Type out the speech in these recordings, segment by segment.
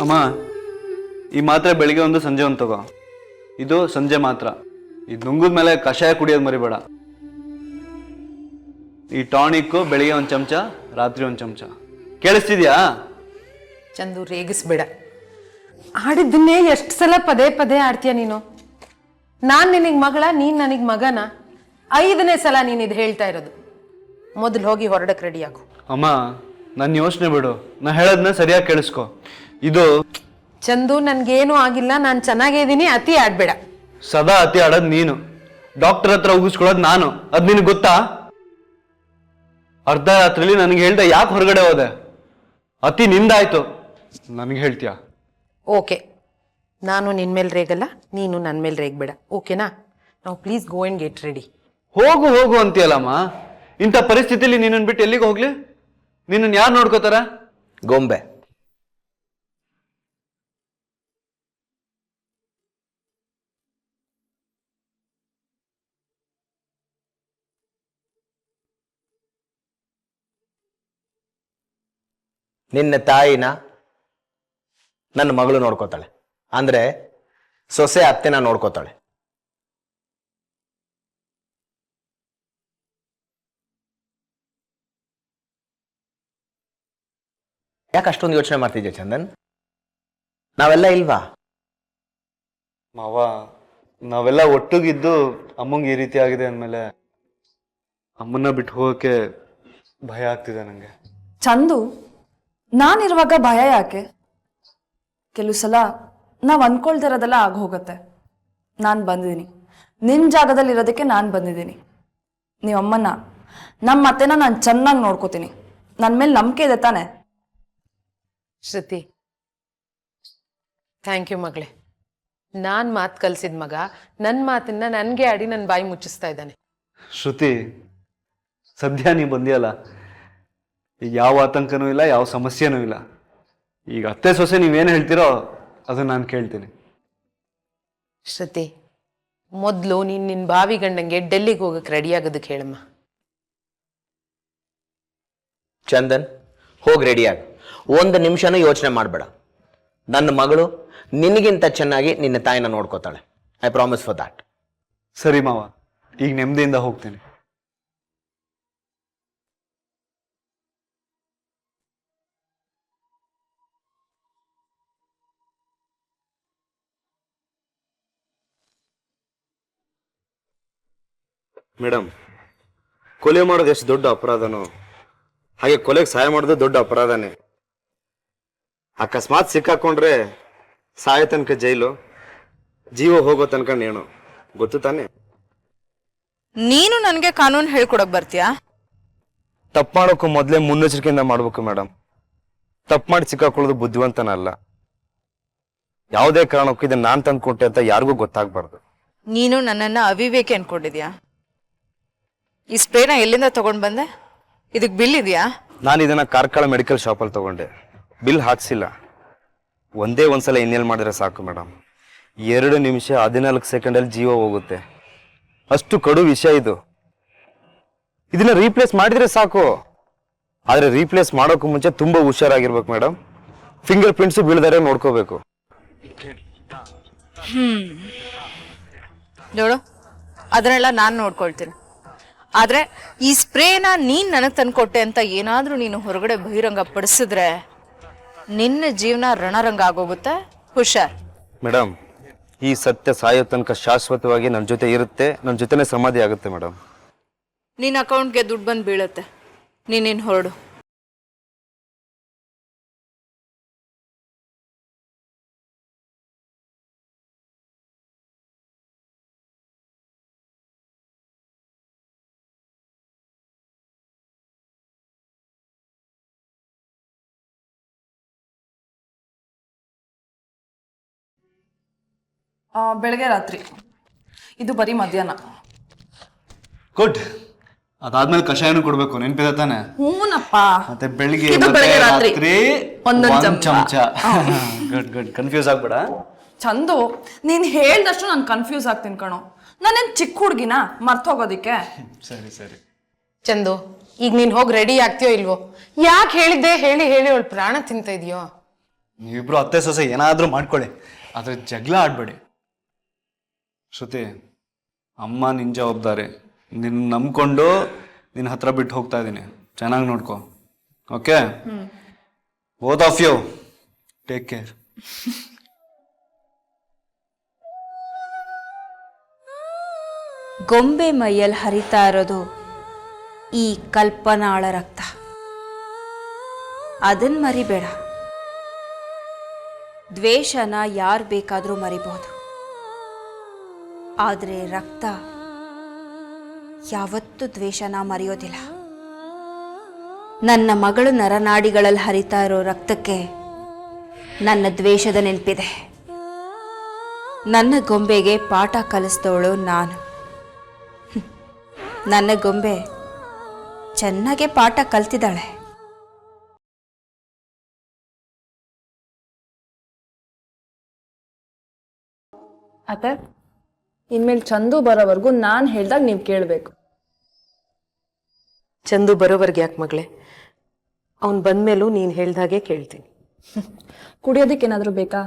ಅಮ್ಮ, ಈ ಮಾತ್ರೆ ಬೆಳಿಗ್ಗೆ ಒಂದು ಸಂಜೆ ಒಂದು ತಗೋ. ಇದು ಸಂಜೆ ಮಾತ್ರ. ಇದು ನುಂಗಿದ ಮೇಲೆ ಕಷಾಯ ಕುಡಿಯೋದು ಮರಿಬೇಡ. ಈ ಟಾನಿಕ್ಕು ಬೆಳಿಗ್ಗೆ ಒಂದು ಚಮಚ, ರಾತ್ರಿ ಒಂದು ಚಮಚ. ಕೇಳಿಸ್ತಿದ್ಯಾ? ಚಂದು, ರೇಗಿಸ್ಬೇಡ. ಆಡಿದ್ದನ್ನೇ ಎಷ್ಟು ಸಲ ಪದೇ ಪದೇ ಆಡ್ತೀಯ ನೀನು. ನಾನು ನಿನಗೆ ಮಗಳ, ನೀನು ನನಗೆ ಮಗನ? 5ನೇ ಸಲ ನೀನು ಇದು ಹೇಳ್ತಾ ಇರೋದು. ಮೊದಲು ಹೋಗಿ ಹೊರಡಕ್ಕೆ ರೆಡಿ ಆಗು. ಅಮ್ಮ, ನನ್ನ ಯೋಚನೆ ಬಿಡು. ನಾ ಹೇಳೋದನ್ನ ಸರಿಯಾಗಿ ಕೇಳಿಸ್ಕೊ. ಇದು ಚಂದು, ನನ್ಗೇನು ಆಗಿಲ್ಲ, ನಾನು ಚೆನ್ನಾಗೇ ಇದ್ದೀನಿ. ಅತಿ ಆಡ್ಬೇಡ. ಸದಾ ಅತಿ ಆಡೋದು ನೀನು, ಡಾಕ್ಟರ್ ಹತ್ರ ಉಗಿಸ್ಕೊಳ್ಳೋದು ನಾನು. ಅದ್ ನಿನಗೆ ಗೊತ್ತಾ? ಅರ್ಧ ರಾತ್ರಿಲಿ ನನಗೆ ಹೇಳ್ದೆ ಯಾಕೆ ಹೊರಗಡೆ ಹೋದೆ? ಅತಿ ನಿಂದಾಯ್ತು, ನನಗೆ ಹೇಳ್ತೀಯ? ಓಕೆ, ನಾನು ನಿನ್ನ ಮೇಲೆ ರೇಗಲ್ಲ, ನೀನು ನನ್ನ ಮೇಲೆ ರೇಗಬೇಡ. ಓಕೆನಾ? ನಾವು please go and get ready. ಹೋಗು ಹೋಗು ಅಂತೀಯಲ್ಲಮ್ಮ. ಇಂಥ ಪರಿಸ್ಥಿತಿಲಿ ನಿನ್ನನ್ನು ಬಿಟ್ಟು ಎಲ್ಲಿಗೆ ಹೋಗ್ಲಿ? ನಿನ್ನನ್ನು ಯಾರು ನೋಡ್ಕೋತಾರ? ಗೊಂಬೆ. ನಿನ್ನ ತಾಯಿನ ನನ್ನ ಮಗಳು ನೋಡ್ಕೋತಾಳೆ, ಅಂದ್ರೆ ಸೊಸೆ ಅತ್ತೆನ ನೋಡ್ಕೋತಾಳೆ. ಯಾಕೆ ಅಷ್ಟೊಂದು ಯೋಚನೆ ಮಾಡ್ತಿದ್ಯಾ ಚಂದನ್? ನಾವೆಲ್ಲ ಇಲ್ವಾ? ಮಾವ, ನಾವೆಲ್ಲ ಒಟ್ಟುಗಿದ್ದು ಅಮ್ಮಂಗೆ ಈ ರೀತಿ ಆಗಿದೆ ಅಂದಮೇಲೆ ಅಮ್ಮನ್ನ ಬಿಟ್ಟು ಹೋಗಕ್ಕೆ ಭಯ ಆಗ್ತಿದೆ ನಂಗೆ. ಚಂದು, ನಾನಿರುವಾಗ ಭಯ ಯಾಕೆ? ಕೆಲವು ಸಲ ನಾವು ಅನ್ಕೊಳ್ತಿರೋದೆಲ್ಲ ಆಗ ಹೋಗುತ್ತೆ. ನಾನು ಬಂದಿದ್ದೀನಿ, ನಿನ್ನ ಜಾಗದಲ್ಲಿ ಇರೋದಕ್ಕೆ ನಾನು ಬಂದಿದ್ದೀನಿ. ನೀವು ಅಮ್ಮನ, ನಮ್ಮ ಅತ್ತೆನ ನಾನು ಚೆನ್ನಾಗಿ ನೋಡ್ಕೋತೀನಿ. ನನ್ನ ಮೇಲೆ ನಂಬಿಕೆ ಇದೆ ತಾನೆ? ಶ್ರುತಿ, ಥ್ಯಾಂಕ್ ಯು ಮಗಳೇ. ನಾನು ಮಾತು ಕಲಿಸಿದ ಮಗ ನನ್ನ ಮಾತನ್ನ ನನಗೆ ಆಡಿ ನನ್ನ ಬಾಯಿ ಮುಚ್ಚಿಸ್ತಾ ಇದ್ದಾನೆ. ಶ್ರುತಿ, ಸದ್ಯ ನೀ ಬಂದಿಯಲ್ಲ, ಈಗ ಯಾವ ಆತಂಕನೂ ಇಲ್ಲ, ಯಾವ ಸಮಸ್ಯೆನೂ ಇಲ್ಲ. ಈಗ ಅತ್ತೆ ಸೊಸೆ ನೀವೇನು ಹೇಳ್ತೀರೋ ಅದನ್ನ ನಾನು ಕೇಳ್ತೀನಿ. ಶ್ರುತಿ, ಮೊದಲು ನೀನು ನಿನ್ನ ಬಾವಿ ಗಂಡಂಗೆ ಡೆಲ್ಲಿಗೆ ಹೋಗಕ್ಕೆ ರೆಡಿ ಆಗೋದಕ್ಕೆ ಹೇಳಮ್ಮ. ಚಂದನ್, ಹೋಗಿ ರೆಡಿಯಾಗಿ. 1 ನಿಮಿಷನೂ ಯೋಚನೆ ಮಾಡಬೇಡ. ನನ್ನ ಮಗಳು ನಿನಗಿಂತ ಚೆನ್ನಾಗಿ ನಿನ್ನ ತಾಯಿನ ನೋಡ್ಕೋತಾಳೆ. I promise for that. ಸರಿ ಮಾವ, ಈಗ ನೆಮ್ಮದಿಯಿಂದ ಹೋಗ್ತೀನಿ. ಮೇಡಮ್, ಕೊಲೆ ಮಾಡೋದು ಎಷ್ಟು ದೊಡ್ಡ ಅಪರಾಧನೋ ಹಾಗೆ ಕೊಲೆಗೆ ಸಹಾಯ ಮಾಡೋದು ದೊಡ್ಡ ಅಪರಾಧನೇ. ಅಕಸ್ಮಾತ್ ಸಿಕ್ಕಾಕೊಂಡ್ರೆ ಸಾಯೋ ತನಕ ಜೈಲು, ಜೀವ ಹೋಗೋ ತನಕ ನೇಣು. ಗೊತ್ತು ತಾನೆ? ನೀನು ನನಗೆ ಕಾನೂನು ಹೇಳ್ಕೊಡಕ್ ಬರ್ತೀಯಾ? ತಪ್ಪು ಮಾಡೋಕ್ಕೂ ಮೊದಲೇ ಮುನ್ನೆಚ್ಚರಿಕೆಯಿಂದ ಮಾಡ್ಬೇಕು ಮೇಡಮ್. ತಪ್ಪು ಮಾಡಿ ಸಿಕ್ಕಾಕೊಳ್ಳೋದು ಬುದ್ಧಿವಂತನ ಅಲ್ಲ. ಯಾವುದೇ ಕಾರಣಕ್ಕೂ ಇದನ್ನ ನಾನು ತಂದ್ಕೊಟ್ಟೆ ಅಂತ ಯಾರಿಗೂ ಗೊತ್ತಾಗ್ಬಾರ್ದು. ನೀನು ನನ್ನನ್ನು ಅವಿವೇಕಿ ಅನ್ಕೊಂಡಿದ್ಯಾ? ಈ ಸ್ಪ್ರೇನ ಎಲ್ಲಿಂದ ತಗೊಂಡ್ ಬಂದೆ? ಇದಕ್ಕೆ ಬಿಲ್ ಇದೆಯಾ? ನಾನು ಇದನ್ನ ಕಾರ್ಕಳ ಮೆಡಿಕಲ್ ಶಾಪಲ್ಲಿ ತಗೊಂಡೆ. ಬಿಲ್ ಹಾಕ್ಸಿಲ್ಲ. ಒಂದ್ಸಲ ಇನ್ಹೇಲ್ ಮಾಡಿದ್ರೆ ಸಾಕು ಮೇಡಮ್. 2 ನಿಮಿಷ 14 ಸೆಕೆಂಡಲ್ಲಿ ಜೀವ ಹೋಗುತ್ತೆ. ಅಷ್ಟು ಕಡು ವಿಷಯ ಇದು. ಇದನ್ನ ರೀಪ್ಲೇಸ್ ಮಾಡಿದ್ರೆ ಸಾಕು. ಆದ್ರೆ ರೀಪ್ಲೇಸ್ ಮಾಡೋಕ್ಕೂ ಮುಂಚೆ ತುಂಬಾ ಹುಷಾರಾಗಿರ್ಬೇಕು ಮೇಡಮ್. ಫಿಂಗರ್ ಪ್ರಿಂಟ್ಸ್ ಬೀಳ್ದಾರೆ ನೋಡ್ಕೋಬೇಕು. ನೋಡು, ಅದನ್ನೆಲ್ಲ ನಾನು ನೋಡ್ಕೊಳ್ತೀನಿ. ಆದ್ರೆ ಈ ಸ್ಪ್ರೇನ ನೀನ್ ನನಗೆ ತಂದ್ಕೊಟ್ಟೆ ಅಂತ ಏನಾದ್ರೂ ನೀನು ಹೊರಗಡೆ ಬಹಿರಂಗ ಪಡಿಸಿದ್ರೆ ನಿನ್ನ ಜೀವನ ರಣರಂಗ ಆಗೋಗುತ್ತೆ. ಹುಷಾರ್. ಮೇಡಮ್, ಈ ಸತ್ಯ ಸಾಯೋ ತನಕ ಶಾಶ್ವತವಾಗಿ ನನ್ನ ಜೊತೆ ಇರುತ್ತೆ, ನನ್ನ ಜೊತೆನೆ ಸಮಾಧಿ ಆಗುತ್ತೆ ಮೇಡಮ್. ನಿನ್ನ ಅಕೌಂಟ್ಗೆ ದುಡ್ಡು ಬಂದು ಬೀಳುತ್ತೆ. ನೀನೇನು ಹೊರಡು. ಬೆಳಗ್ಗೆ ರಾತ್ರಿ, ಇದು ಬರೀ ಮಧ್ಯಾಹ್ನ. ಗುಡ್. ಅದಾದ್ಮೇಲೆ ಕಷಾಯನೂ ಕೊಡ್ಬೇಕು, ನೆನಪಿದೆ ತಾನೆ? ಹೂನಪ್ಪ. ಮತ್ತೆ ಬೆಳಿಗ್ಗೆ ಇದು ಬೆಳಗ್ಗೆ ರಾತ್ರಿ ಒಂದೊಂದು ಚಮಚ. Good good. ಕನ್ಫ್ಯೂಸ್ ಆಗ್ಬೇಡ. ಚಂದು, ನೀನ್ ಹೇಳ್ದಷ್ಟು ನಾನು ಕನ್ಫ್ಯೂಸ್ ಆಗ್ತೀನಿ ಕಣೋ. ನಾನೇನ್ ಚಿಕ್ಕ ಹುಡುಗಿನ ಮರ್ತೋಗೋದಿಕ್ಕೆ? ಸರಿ ಸರಿ. ಚಂದು, ಈಗ ನೀನು ಹೋಗಿ ರೆಡಿ ಆಗ್ತೀಯೋ ಇಲ್ವೋ? ಯಾಕೆ ಹೇಳಿದ್ದೆ ಹೇಳಿ ಹೇಳಿ ಅವಳು ಪ್ರಾಣ ತಿಂತ ಇದೆಯೋ? ನೀವಿಬ್ರು ಅತ್ತೆ ಸೊಸೆ ಏನಾದರೂ ಮಾಡ್ಕೊಳ್ಳಿ, ಆದರೆ ಜಗಳ ಆಡಬೇಡಿ. ಶ್ರುತಿ, ಅಮ್ಮ ನಿನ್ನ ಜವಾಬ್ದಾರಿ. ನಿನ್ನ ನಂಬ್ಕೊಂಡು ನಿನ್ನ ಹತ್ರ ಬಿಟ್ಟು ಹೋಗ್ತಾ ಇದ್ದೀನಿ. ಚೆನ್ನಾಗಿ ನೋಡ್ಕೊ. Okay? Both of you take care. ಗೊಂಬೆ ಮೈಯಲ್ಲಿ ಹರಿತಾ ಇರೋದು ಈ ಕಲ್ಪನಾಳ ರಕ್ತ. ಅದನ್ನ ಮರಿಬೇಡ. ದ್ವೇಷನ ಯಾರು ಬೇಕಾದರೂ ಮರಿಬಹುದು, ಆದರೆ ರಕ್ತ ಯಾವತ್ತೂ ದ್ವೇಷನ ಮರೆಯೋದಿಲ್ಲ. ನನ್ನ ಮಗಳು ನರನಾಡಿಗಳಲ್ಲಿ ಹರಿತಾ ಇರೋ ರಕ್ತಕ್ಕೆ ನನ್ನ ದ್ವೇಷದ ನೆನಪಿದೆ. ನನ್ನ ಗೊಂಬೆಗೆ ಪಾಠ ಕಲಿಸಿದವಳು ನಾನು. ನನ್ನ ಗೊಂಬೆ ಚೆನ್ನಾಗೆ ಪಾಠ ಕಲ್ತಿದ್ದಾಳೆ. ಅತ್ತೆ, ಇನ್ಮೇಲೆ ಚಂದು ಬರೋವರೆಗೂ ನಾನು ಹೇಳ್ದಾಗ ನೀವು ಕೇಳಬೇಕು. ಚಂದು ಬರೋವರೆಗೆ ಯಾಕೆ ಮಗಳೇ? ಅವನು ಬಂದ್ಮೇಲೂ ನೀನು ಹೇಳ್ದಾಗೆ ಕೇಳ್ತೀನಿ. ಕುಡಿಯೋದಕ್ಕೆ ಏನಾದರೂ ಬೇಕಾ?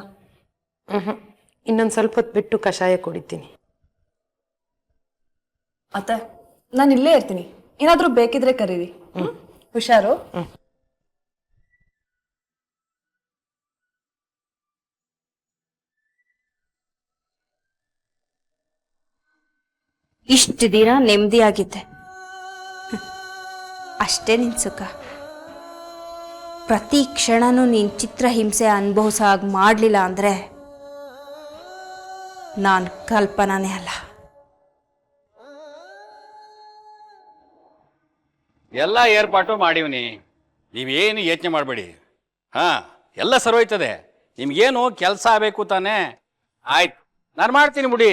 ಇನ್ನೊಂದು ಸ್ವಲ್ಪ ಹೊತ್ತು ಬಿಟ್ಟು ಕಷಾಯ ಕುಡಿತೀನಿ. ಅತ್ತೆ, ನಾನು ಇಲ್ಲೇ ಇರ್ತೀನಿ. ಏನಾದರೂ ಬೇಕಿದ್ರೆ ಕರೀರಿ. ಹುಷಾರು. ಇಷ್ಟು ದಿನ ನೆಮ್ಮದಿಯಾಗಿದ್ದೆ, ಅಷ್ಟೇ ನಿನ್ ಸುಖ. ಪ್ರತಿ ಕ್ಷಣನೂ ನೀನು ಚಿತ್ರಹಿಂಸೆ ಅನುಭವಿಸೋ ಹಾಗೆ ಮಾಡಲಿಲ್ಲ ಅಂದರೆ ನಾನು ಕಲ್ಪನಾನೇ ಅಲ್ಲ. ಎಲ್ಲ ಏರ್ಪಾಟು ಮಾಡಿವ್ನಿ, ನೀವೇನು ಯೋಚನೆ ಮಾಡಬೇಡಿ. ಎಲ್ಲ ಸರೋಯ್ತದೆ. ನಿಮ್ಗೇನು ಕೆಲಸ ಆಗಬೇಕು ತಾನೇ? ಆಯ್ತು, ನಾನು ಮಾಡ್ತೀನಿ ಬಿಡಿ.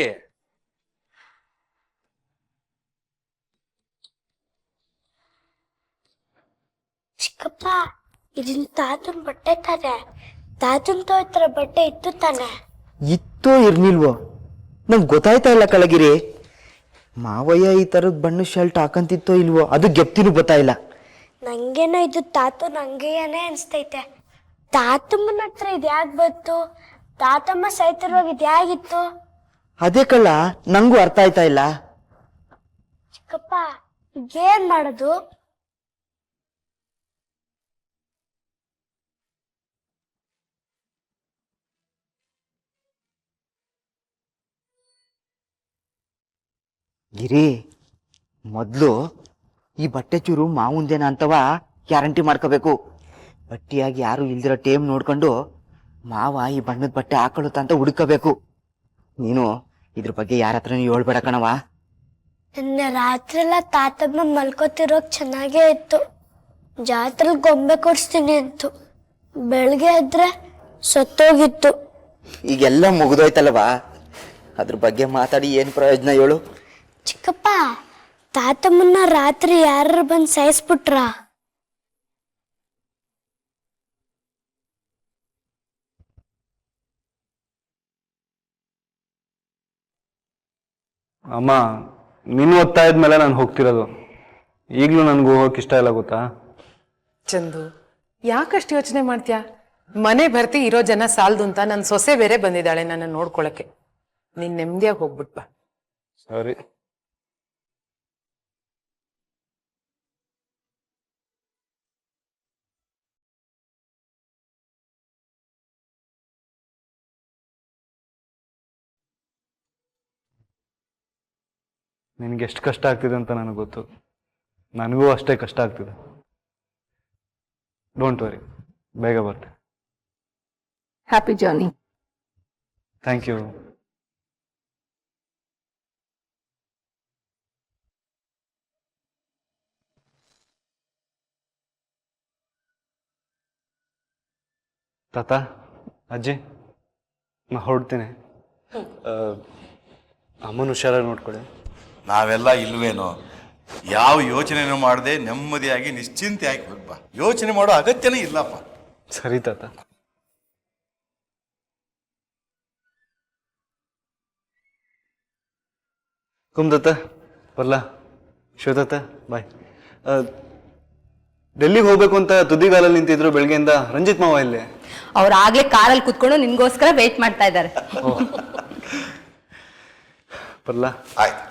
ಚಿಕ್ಕಪ್ಪ, ಇದನ್ನ ತಾತನ್ ಬಟ್ಟೆ ತಾನೆ. ತಾತನ್ ತೋತ್ರ ಬಟ್ಟೆ ಇತ್ತು ತಾನೆ. ಇತ್ತೋ ಇರ್ನಿಲ್ವೋ ನಂಗೆ ಗೊತ್ತಾಯ್ತಾ ಇಲ್ಲ ಕಳಗಿರಿ. ಮಾವಯ್ಯ ಈ ಥರದ ಬಣ್ಣ ಶರ್ಟ್ ಹಾಕಂತಿತ್ತೋ ಇಲ್ವೋ ಅದು ಗೆಪ್ತಿನೂ ಗೊತ್ತಾಯಿಲ್ಲ. ನಂಗೇನೋ ಇದು ತಾತನ್ ಹಂಗೆಯೇ ಅನ್ಸ್ತೈತೆ. ತಾತಮ್ಮನ ಹತ್ರ ಇದ್ಯಾಕ್ ಬಂತು? ತಾತಮ್ಮ ಸೈತಿರುವಾಗ ಇದ್ಯಾಗಿತ್ತು? ಅದೇ ಕಳ್ಳ, ನಂಗೂ ಅರ್ಥ ಆಯ್ತಾ ಇಲ್ಲ. ಚಿಕ್ಕಪ್ಪ, ಏನ್ ಮಾಡೋದು? ಗಿರಿ, ಮೊದಲು ಈ ಬಟ್ಟೆ ಚೂರು ಮಾವುಂದೇನ ಅಂತವ ಗ್ಯಾರಂಟಿ ಮಾಡ್ಕೋಬೇಕು. ಬಟ್ಟಿಯಾಗಿ ಯಾರು ಇಲ್ದಿರೋ ಟೇಮ್ ನೋಡ್ಕೊಂಡು ಮಾವ ಈ ಬಣ್ಣದ ಬಟ್ಟೆ ಹಾಕೊಳ್ಳುತ್ತ ಅಂತ ಹುಡುಕಬೇಕು. ನೀನು ಇದ್ರ ಬಗ್ಗೆ ಯಾರ ಹತ್ರನೂ ಹೇಳ್ಬೇಡ ಕಣವ. ನಿನ್ನೆ ರಾತ್ರಿ ಎಲ್ಲ ತಾತಮ್ಮ ಮಲ್ಕೋತಿರೋಕ್ ಚೆನ್ನಾಗೇ ಇತ್ತು. ಜಾತ್ರೆಲ್ ಗೊಂಬೆ ಕೊಡಿಸ್ತೀನಿ ಅಂತು. ಬೆಳಗ್ಗೆ ಎದ್ರೆ ಸತ್ತೋಗಿತ್ತು. ಈಗೆಲ್ಲ ಮುಗಿದೋಯ್ತಲ್ವ, ಅದ್ರ ಬಗ್ಗೆ ಮಾತಾಡಿ ಏನು ಪ್ರಯೋಜನ ಹೇಳು? ಚಿಕ್ಕಪ್ಪ, ತಾತಮ್ಮನ್ನ ರಾತ್ರಿ ಯಾರು ಬಂದು ಸಾಯಿಸ್ಬಿಟ್ರ? ಅಮ್ಮ, ನೀನು ಓದ್ತಾ ಇದ್ಮೇಲೆ ನಾನು ಹೋಗ್ತಿರೋದು. ಈಗಲೂ ನನಗೆ ಹೋಗೋಕೆ ಇಷ್ಟ ಇಲ್ಲ ಗೊತ್ತಾ? ಚಂದು, ಯಾಕಷ್ಟು ಯೋಚನೆ ಮಾಡ್ತೀಯಾ? ಮನೆ ಭರ್ತಿ ಇರೋ ಜನ ಸಾಲದು ಅಂತ ನನ್ನ ಸೊಸೆ ಬೇರೆ ಬಂದಿದ್ದಾಳೆ ನನ್ನ ನೋಡ್ಕೊಳಕ್ಕೆ. ನೀನು ನೆಮ್ಮದಿಯಾಗಿ ಹೋಗ್ಬಿಟ್ಬಾ. ಸರಿ. ನಿನಗೆ ಎಷ್ಟು ಕಷ್ಟ ಆಗ್ತಿದೆ ಅಂತ ನನಗೆ ಗೊತ್ತು. ನನಗೂ ಅಷ್ಟೇ ಕಷ್ಟ ಆಗ್ತಿದೆ. ಡೋಂಟ್ ವರಿ, ಬೇಗ ಬರ್ತೆ. Happy journey. Thank you. ತಾತ, ಅಜ್ಜಿ, ನಾ ಹೊರಡ್ತೀನಿ. ಅಮ್ಮನ ಹುಷಾರಾಗಿ ನೋಡ್ಕೊಳ್ಳಿ. ನಾವೆಲ್ಲ ಇಲ್ವೇನೋ? ಯಾವ ಯೋಚನೆನೂ ಮಾಡದೆ ನೆಮ್ಮದಿಯಾಗಿ ನಿಶ್ಚಿಂತೆಯಾಗಿ ಹೋಗ್ಬಾ. ಯೋಚನೆ ಮಾಡೋ ಅಗತ್ಯನೇ ಇಲ್ಲಪ್ಪ. ಸರಿ ತಾತ. ಕುಮ್ದತ್ತ ಬರ್ಲಾ? ಶಿವದತ್ತ ಬಾಯ್. ಡೆಲ್ಲಿಗೆ ಹೋಗ್ಬೇಕು ಅಂತ ತುದಿಗಾಲಲ್ಲಿ ನಿಂತಿದ್ರು ಬೆಳಗ್ಗೆಯಿಂದ. ರಂಜಿತ್ ಮಾವ ಇಲ್ಲಿ. ಅವ್ರು ಆಗ್ಲೇ ಕಾರಲ್ಲಿ ಕುತ್ಕೊಂಡು ನಿನ್ಗೋಸ್ಕರ ವೇಟ್ ಮಾಡ್ತಾ ಇದ್ದಾರೆ. ಬರ್ಲಾ? ಆಯ್ತು.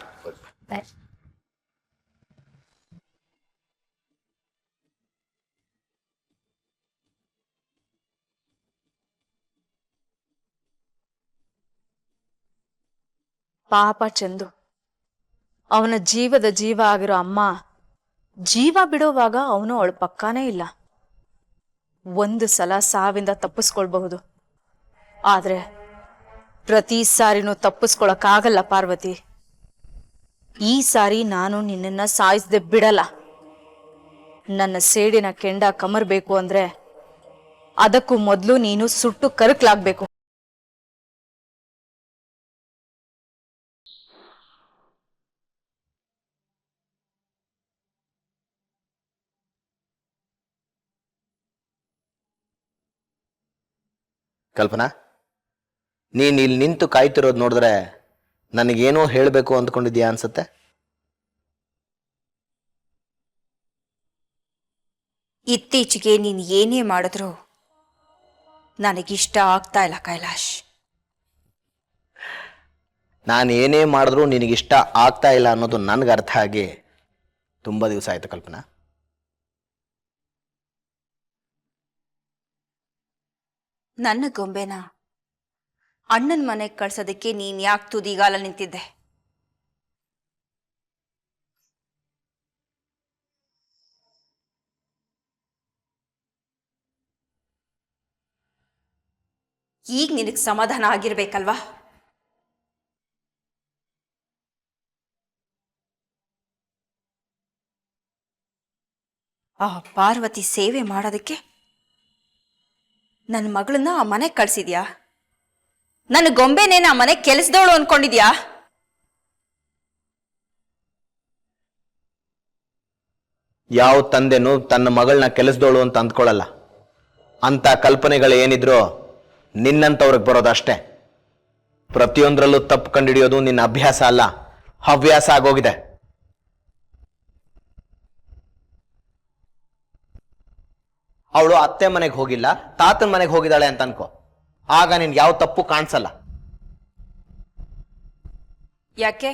ಪಾಪ ಚಂದು, ಅವನ ಜೀವದ ಜೀವ ಆಗಿರೋ ಅಮ್ಮ ಜೀವ ಬಿಡೋವಾಗ ಅವನು ಅವಳ ಪಕ್ಕಾನೇ ಇಲ್ಲ. ಒಂದು ಸಲ ಸಾವಿಂದ ತಪ್ಪಿಸ್ಕೊಳ್ಬಹುದು, ಆದ್ರೆ ಪ್ರತಿ ಸಾರಿನೂ ತಪ್ಪಿಸ್ಕೊಳಕ್ಕಾಗಲ್ಲ ಪಾರ್ವತಿ. ಈ ಸಾರಿ ನಾನು ನಿನ್ನನ್ನ ಸಾಯಿಸದೆ ಬಿಡಲ್ಲ. ನನ್ನ ಸೇಡಿನ ಕೆಂಡ ಕಮರ್ಬೇಕು ಅಂದ್ರೆ ಅದಕ್ಕೂ ಮೊದಲು ನೀನು ಸುಟ್ಟು ಕರಕ್ಲಾಗ್ಬೇಕು. ಕಲ್ಪನಾ, ನೀನು ಇಲ್ಲಿ ನಿಂತು ಕಾಯ್ತಿರೋದು ನೋಡಿದ್ರೆ ನನಗೇನೋ ಹೇಳಬೇಕು ಅಂದ್ಕೊಂಡಿದ್ಯಾ ಅನ್ಸುತ್ತೆ. ಇತ್ತೀಚೆಗೆ ನೀನು ಏನೇ ಮಾಡಿದ್ರು ನನಗಿಷ್ಟ ಆಗ್ತಾ ಇಲ್ಲ ಕೈಲಾಶ್. ನಾನು ಏನೇ ಮಾಡಿದ್ರೂ ನಿನಗಿಷ್ಟ ಆಗ್ತಾ ಇಲ್ಲ ಅನ್ನೋದು ನನಗೆ ಅರ್ಥ ಆಗಿ ತುಂಬ ದಿವಸ ಆಯಿತು ಕಲ್ಪನಾ. ನನ್ನ ಗೊಂಬೆನ ಅಣ್ಣನ ಮನೆಗೆ ಕಳ್ಸೋದಕ್ಕೆ ನೀನ್ ಯಾಕೆ ತುದಿಗಾಲ ನಿಂತಿದ್ದೆ? ಈಗ ನಿನಗೆ ಸಮಾಧಾನ ಆಗಿರ್ಬೇಕಲ್ವಾ? ಆ ಪಾರ್ವತಿ ಸೇವೆ ಮಾಡೋದಕ್ಕೆ ನನ್ನ ಮಗಳನ್ನ ಆ ಮನೆಗೆ ಕಳ್ಸಿದ್ಯಾ? ನನ್ನ ಗೊಂಬೆನೇನ ಆ ಮನೆಗೆ ಕೆಲಸದವಳು ಅನ್ಕೊಂಡಿದ್ಯಾ? ಯಾವ ತಂದೆನೂ ತನ್ನ ಮಗಳನ್ನ ಕೆಲಸದೋಳು ಅಂತ ಅಂದ್ಕೊಳ್ಳಲ್ಲ. ಅಂತ ಕಲ್ಪನೆಗಳು ಏನಿದ್ರು ನಿನ್ನಂತವ್ರಿಗೆ ಬರೋದಷ್ಟೇ. ಪ್ರತಿಯೊಂದರಲ್ಲೂ ತಪ್ಪು ಕಂಡುಹಿಡಿಯೋದು ನಿನ್ನ ಅಭ್ಯಾಸ ಅಲ್ಲ, ಹವ್ಯಾಸ ಆಗೋಗಿದೆ. ಅವಳು ಅತ್ತೆ ಮನೆಗೆ ಹೋಗಿಲ್ಲ, ತಾತನ ಮನೆಗೆ ಹೋಗಿದ್ದಾಳೆ ಅಂತ ಅನ್ಕೋ, ಆಗ ನಿನ್ಗೆ ಯಾವ ತಪ್ಪು ಕಾಣಿಸಲ್ಲ. ಯಾಕೆ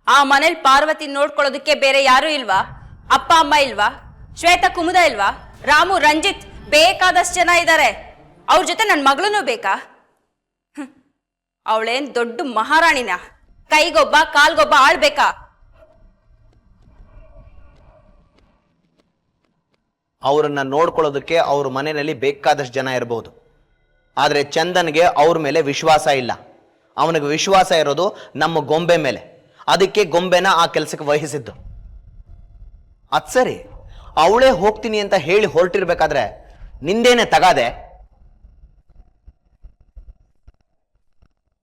ಆ ಮನೇಲಿ ಪಾರ್ವತಿ ನೋಡ್ಕೊಳ್ಳೋದಕ್ಕೆ ಬೇರೆ ಯಾರು ಇಲ್ವಾ? ಅಪ್ಪ ಅಮ್ಮ ಇಲ್ವಾ? ಶ್ವೇತಾ ಕುಮುದ ಇಲ್ವಾ? ರಾಮು, ರಂಜಿತ್, ಬೇಕಾದಷ್ಟು ಜನ ಇದ್ದಾರೆ. ಅವ್ರ ಜೊತೆ ನನ್ನ ಮಗಳೂ ಬೇಕಾ? ಅವಳೇನ್ ದೊಡ್ಡ ಮಹಾರಾಣಿನ? ಕೈಗೊಬ್ಬ ಕಾಲ್ಗೊಬ್ಬ ಆಳ್ಬೇಕಾ? ಅವರನ್ನ ನೋಡ್ಕೊಳ್ಳೋದಕ್ಕೆ ಅವ್ರ ಮನೆಯಲ್ಲಿ ಬೇಕಾದಷ್ಟು ಜನ ಇರಬಹುದು, ಆದರೆ ಚಂದನ್ಗೆ ಅವ್ರ ಮೇಲೆ ವಿಶ್ವಾಸ ಇಲ್ಲ. ಅವನಿಗೆ ವಿಶ್ವಾಸ ಇರೋದು ನಮ್ಮ ಗೊಂಬೆ ಮೇಲೆ. ಅದಕ್ಕೆ ಗೊಂಬೆನ ಆ ಕೆಲಸಕ್ಕೆ ವಹಿಸಿದ್ದು. ಅದ್ ಸರಿ, ಅವಳೇ ಹೋಗ್ತೀನಿ ಅಂತ ಹೇಳಿ ಹೊರಟಿರ್ಬೇಕಾದ್ರೆ ನಿಂದೇನೆ ತಗಾದೆ?